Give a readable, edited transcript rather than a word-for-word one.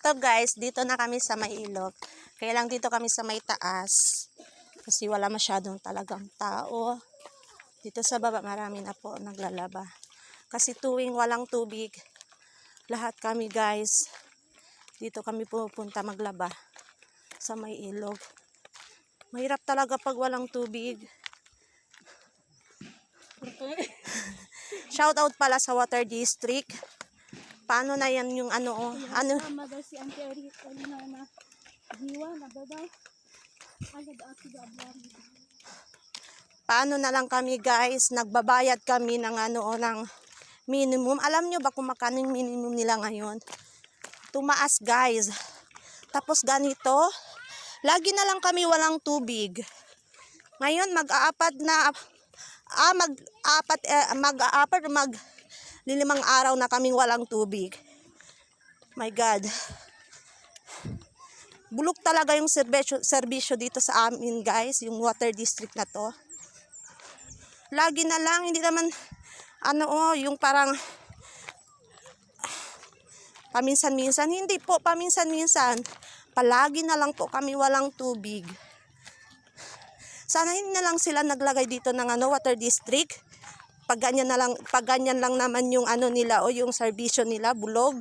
Ito guys, dito na kami sa may ilog. Kaya lang dito kami sa may taas. Kasi wala masyadong talagang tao. Dito sa baba marami na po naglalaba. Kasi tuwing walang tubig, lahat kami guys, dito kami pupunta maglaba sa may ilog. Mahirap talaga pag walang tubig. Shout out pala sa Water District. Paano na yan yung ano? Sama daw si Auntie Eric na diwa na daw. Paano na lang kami guys, nagbabayad kami ng ng minimum. Alam nyo ba kung magkano yung minimum nila ngayon? Tumaas guys. Tapos ganito, lagi na lang kami walang tubig. Ngayon lilimang araw na kaming walang tubig. My God. Bulok talaga yung serbisyo dito sa amin guys, yung water district na to. Lagi na lang, hindi naman yung parang paminsan-minsan, hindi po paminsan-minsan. Palagi na lang po kami walang tubig. Sana hindi na lang sila naglagay dito ng water district. Pag ganyan lang naman yung nila o yung serbisyo nila, bulog.